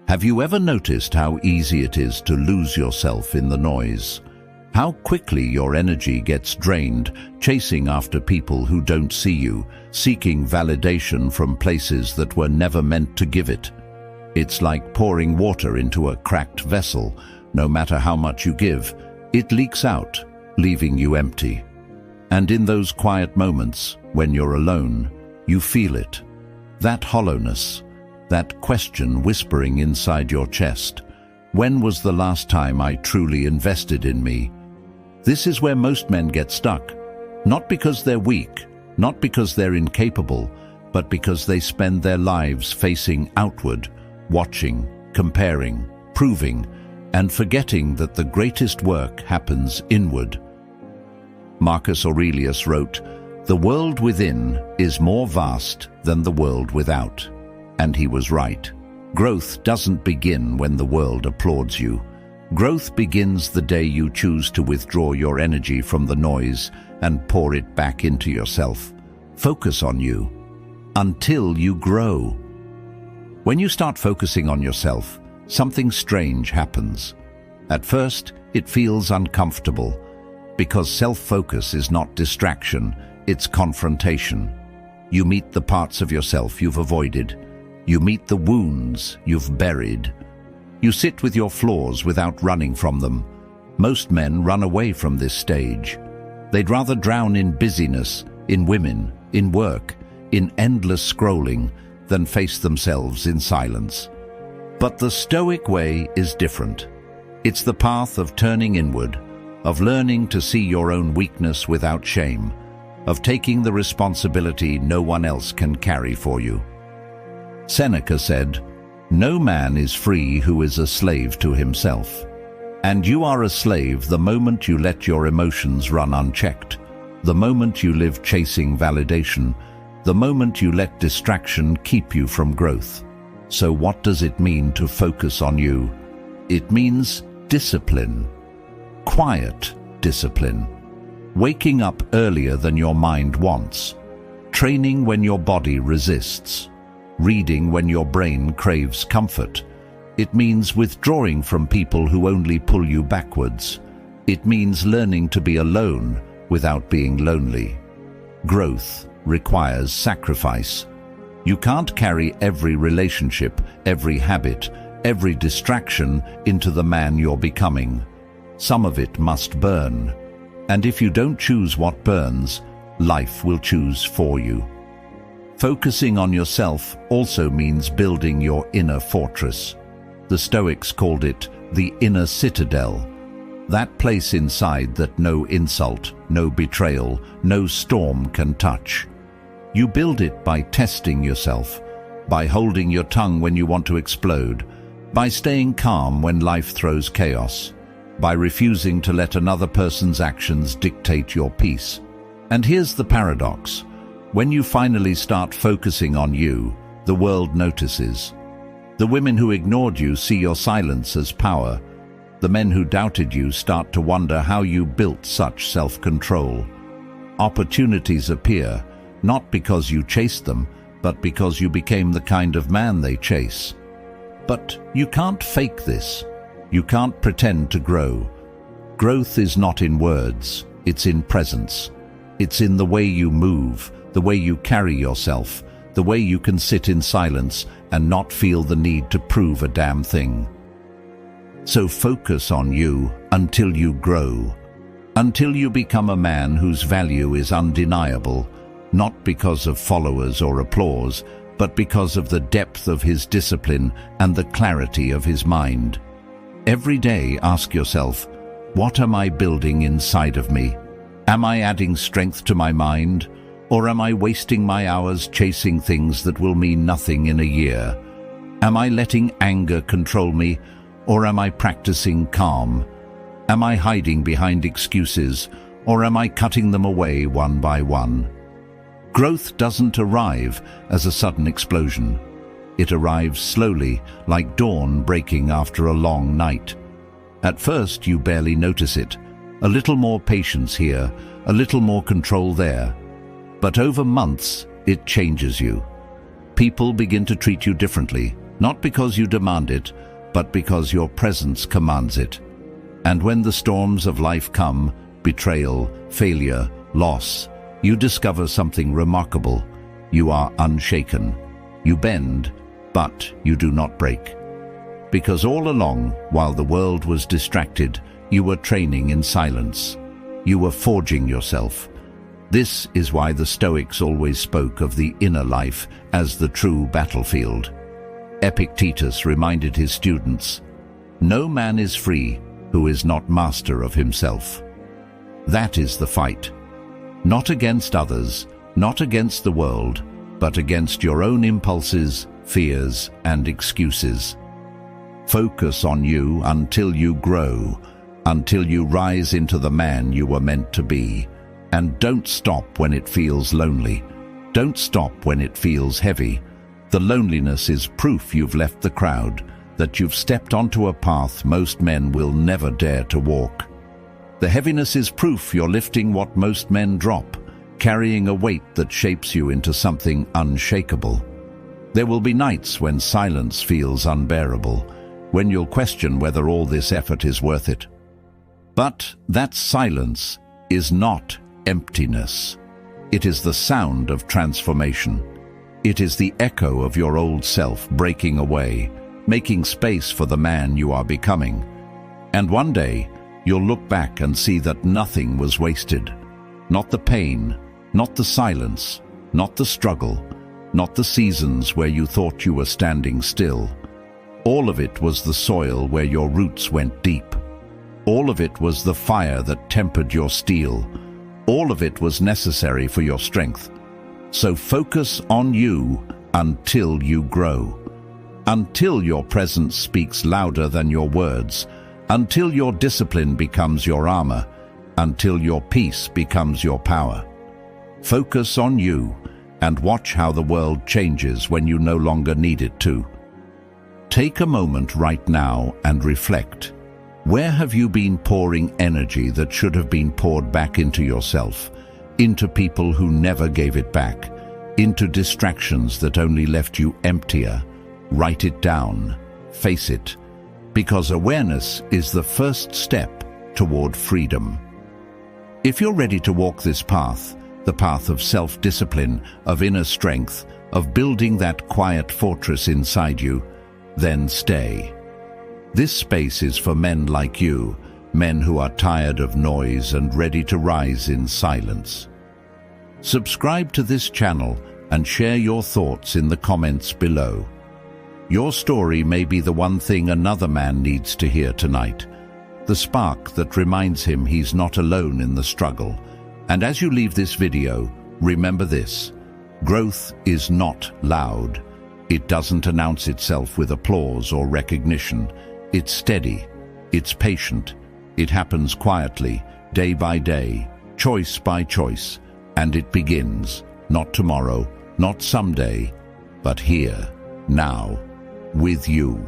Have you ever noticed how easy it is to lose yourself in the noise? How quickly your energy gets drained, chasing after people who don't see you, seeking validation from places that were never meant to give it. It's like pouring water into a cracked vessel. No matter how much you give, it leaks out, leaving you empty. And in those quiet moments, when you're alone, you feel it. That hollowness, that question whispering inside your chest. When was the last time I truly invested in me? This is where most men get stuck. Not because they're weak, not because they're incapable, but because they spend their lives facing outward, watching, comparing, proving, and forgetting that the greatest work happens inward. Marcus Aurelius wrote, "The world within is more vast than the world without." And he was right. Growth doesn't begin when the world applauds you. Growth begins the day you choose to withdraw your energy from the noise and pour it back into yourself. Focus on you until you grow. When you start focusing on yourself, something strange happens. At first, it feels uncomfortable, because self-focus is not distraction, it's confrontation. You meet the parts of yourself you've avoided. You meet the wounds you've buried. You sit with your flaws without running from them. Most men run away from this stage. They'd rather drown in busyness, in women, in work, in endless scrolling, than face themselves in silence. But the Stoic way is different. It's the path of turning inward, of learning to see your own weakness without shame, of taking the responsibility no one else can carry for you. Seneca said, "No man is free who is a slave to himself." And you are a slave the moment you let your emotions run unchecked, the moment you live chasing validation, the moment you let distraction keep you from growth. So what does it mean to focus on you? It means discipline. Quiet discipline. Waking up earlier than your mind wants. Training when your body resists. Reading when your brain craves comfort. It means withdrawing from people who only pull you backwards. It means learning to be alone without being lonely. Growth requires sacrifice. You can't carry every relationship, every habit, every distraction into the man you're becoming. Some of it must burn. And if you don't choose what burns, life will choose for you. Focusing on yourself also means building your inner fortress. The Stoics called it the inner citadel, that place inside that no insult, no betrayal, no storm can touch. You build it by testing yourself, by holding your tongue when you want to explode, by staying calm when life throws chaos, by refusing to let another person's actions dictate your peace. And here's the paradox. When you finally start focusing on you, the world notices. The women who ignored you see your silence as power. The men who doubted you start to wonder how you built such self-control. Opportunities appear, not because you chased them, but because you became the kind of man they chase. But you can't fake this. You can't pretend to grow. Growth is not in words, it's in presence. It's in the way you move, the way you carry yourself, the way you can sit in silence and not feel the need to prove a damn thing. So focus on you until you grow, until you become a man whose value is undeniable, not because of followers or applause, but because of the depth of his discipline and the clarity of his mind. Every day ask yourself, what am I building inside of me? Am I adding strength to my mind? Or am I wasting my hours chasing things that will mean nothing in a year? Am I letting anger control me? Or am I practicing calm? Am I hiding behind excuses? Or am I cutting them away one by one? Growth doesn't arrive as a sudden explosion. It arrives slowly, like dawn breaking after a long night. At first, you barely notice it. A little more patience here, a little more control there. But over months, it changes you. People begin to treat you differently. not because you demand it, but because your presence commands it. And when the storms of life come, betrayal, failure, loss, you discover something remarkable. You are unshaken. You bend, but you do not break. Because all along, while the world was distracted, you were training in silence. You were forging yourself. This is why the Stoics always spoke of the inner life as the true battlefield. Epictetus reminded his students, "No man is free who is not master of himself." That is the fight. Not against others, not against the world, but against your own impulses, fears, and excuses. Focus on you until you grow, until you rise into the man you were meant to be. And don't stop when it feels lonely. Don't stop when it feels heavy. The loneliness is proof you've left the crowd, that you've stepped onto a path most men will never dare to walk. The heaviness is proof you're lifting what most men drop, carrying a weight that shapes you into something unshakable. There will be nights when silence feels unbearable, when you'll question whether all this effort is worth it. But that silence is not emptiness. It is the sound of transformation. It is the echo of your old self breaking away, making space for the man you are becoming. And one day, you'll look back and see that nothing was wasted. Not the pain, not the silence, not the struggle, not the seasons where you thought you were standing still. All of it was the soil where your roots went deep. All of it was the fire that tempered your steel. All of it was necessary for your strength. So focus on you until you grow. Until your presence speaks louder than your words. Until your discipline becomes your armor. Until your peace becomes your power. Focus on you and watch how the world changes when you no longer need it to. Take a moment right now and reflect. Where have you been pouring energy that should have been poured back into yourself, into people who never gave it back, into distractions that only left you emptier? Write it down, face it, because awareness is the first step toward freedom. If you're ready to walk this path, the path of self-discipline, of inner strength, of building that quiet fortress inside you, then stay. This space is for men like you, men who are tired of noise and ready to rise in silence. Subscribe to this channel and share your thoughts in the comments below. Your story may be the one thing another man needs to hear tonight, the spark that reminds him he's not alone in the struggle. And as you leave this video, remember this: growth is not loud. It doesn't announce itself with applause or recognition. It's steady, it's patient, it happens quietly, day by day, choice by choice, and it begins, not tomorrow, not someday, but here, now, with you.